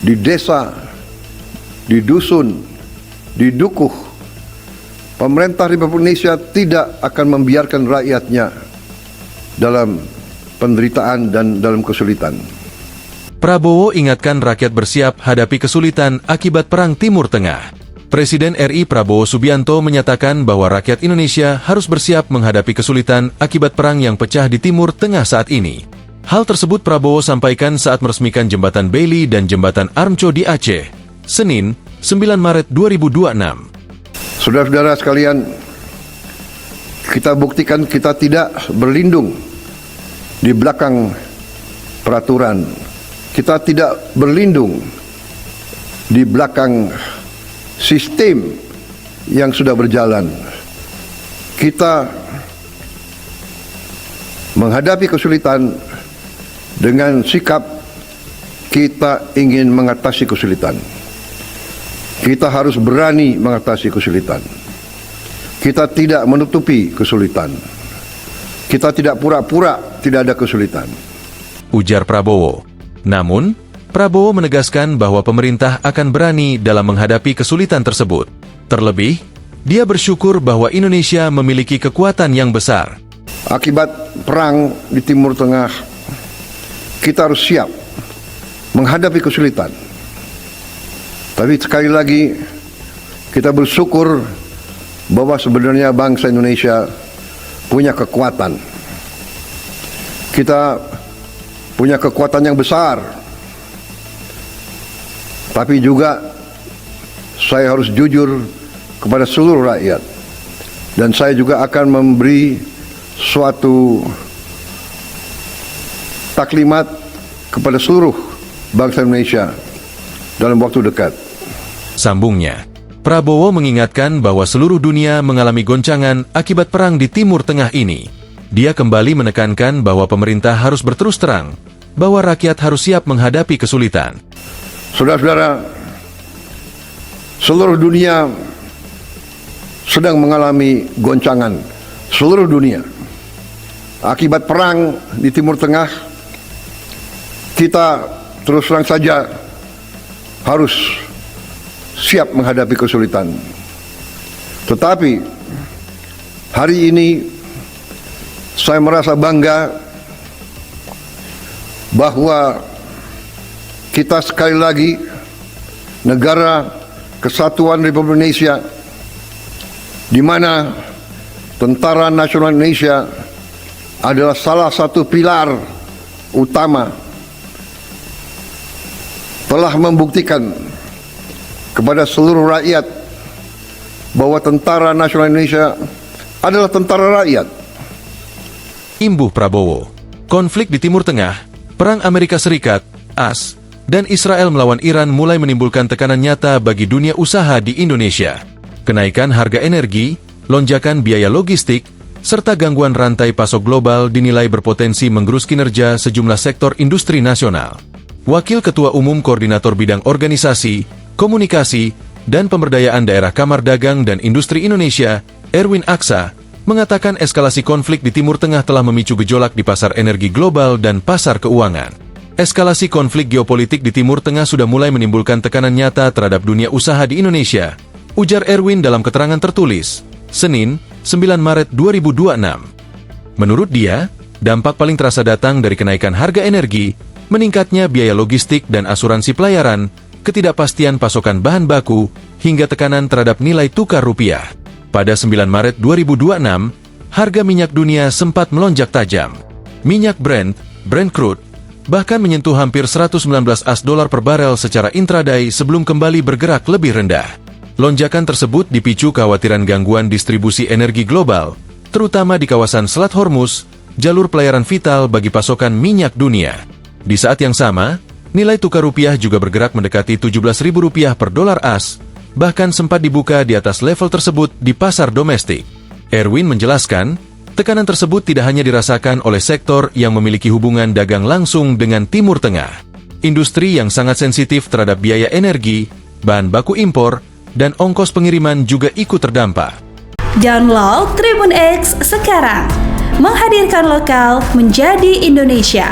di desa, di dusun, di dukuh, pemerintah Republik Indonesia tidak akan membiarkan rakyatnya dalam penderitaan dan dalam kesulitan. Prabowo ingatkan rakyat bersiap hadapi kesulitan akibat Perang Timur Tengah. Presiden RI Prabowo Subianto menyatakan bahwa rakyat Indonesia harus bersiap menghadapi kesulitan akibat perang yang pecah di Timur Tengah saat ini. Hal tersebut Prabowo sampaikan saat meresmikan Jembatan Bailey dan Jembatan Armco di Aceh, Senin, 9 Maret 2026. Saudara-saudara sekalian, kita buktikan kita tidak berlindung di belakang peraturan. Kita tidak berlindung di belakang sistem yang sudah berjalan. Kita menghadapi kesulitan dengan sikap kita ingin mengatasi kesulitan. Kita harus berani mengatasi kesulitan. Kita tidak menutupi kesulitan. Kita tidak pura-pura tidak ada kesulitan, ujar Prabowo. Namun, Prabowo menegaskan bahwa pemerintah akan berani dalam menghadapi kesulitan tersebut. Terlebih, dia bersyukur bahwa Indonesia memiliki kekuatan yang besar. Akibat perang di Timur Tengah, kita harus siap menghadapi kesulitan. Tapi sekali lagi, kita bersyukur bahwa sebenarnya bangsa Indonesia punya kekuatan. Kita punya kekuatan yang besar. Tapi juga saya harus jujur kepada seluruh rakyat. Dan saya juga akan memberi suatu taklimat kepada seluruh bangsa Indonesia dalam waktu dekat. Sambungnya, Prabowo mengingatkan bahwa seluruh dunia mengalami goncangan akibat perang di Timur Tengah ini. Dia kembali menekankan bahwa pemerintah harus berterus terang, bahwa rakyat harus siap menghadapi kesulitan. Saudara-saudara, seluruh dunia sedang mengalami goncangan. Seluruh dunia. Akibat perang di Timur Tengah, kita terus terang saja harus siap menghadapi kesulitan. Tetapi hari ini saya merasa bangga bahwa kita sekali lagi negara Kesatuan Republik Indonesia, di mana Tentara Nasional Indonesia adalah salah satu pilar utama, telah membuktikan kepada seluruh rakyat bahwa Tentara Nasional Indonesia adalah tentara rakyat. Imbuh Prabowo, konflik di Timur Tengah, Perang Amerika Serikat, AS, dan Israel melawan Iran mulai menimbulkan tekanan nyata bagi dunia usaha di Indonesia. Kenaikan harga energi, lonjakan biaya logistik, serta gangguan rantai pasok global dinilai berpotensi menggerus kinerja sejumlah sektor industri nasional. Wakil Ketua Umum Koordinator Bidang Organisasi, Komunikasi, dan Pemberdayaan Daerah Kamar Dagang dan Industri Indonesia, Erwin Aksa, mengatakan eskalasi konflik di Timur Tengah telah memicu gejolak di pasar energi global dan pasar keuangan. Eskalasi konflik geopolitik di Timur Tengah sudah mulai menimbulkan tekanan nyata terhadap dunia usaha di Indonesia, ujar Erwin dalam keterangan tertulis, Senin, 9 Maret 2026. Menurut dia, dampak paling terasa datang dari kenaikan harga energi, meningkatnya biaya logistik dan asuransi pelayaran, ketidakpastian pasokan bahan baku, hingga tekanan terhadap nilai tukar rupiah. Pada 9 Maret 2026, harga minyak dunia sempat melonjak tajam. Minyak Brent crude, bahkan menyentuh hampir 119 US dolar per barel secara intraday sebelum kembali bergerak lebih rendah. Lonjakan tersebut dipicu kekhawatiran gangguan distribusi energi global, terutama di kawasan Selat Hormuz, jalur pelayaran vital bagi pasokan minyak dunia. Di saat yang sama, nilai tukar rupiah juga bergerak mendekati Rp17.000 per dolar AS, bahkan sempat dibuka di atas level tersebut di pasar domestik. Erwin menjelaskan, tekanan tersebut tidak hanya dirasakan oleh sektor yang memiliki hubungan dagang langsung dengan Timur Tengah. Industri yang sangat sensitif terhadap biaya energi, bahan baku impor, dan ongkos pengiriman juga ikut terdampak. Download Tribun X sekarang, menghadirkan lokal menjadi Indonesia.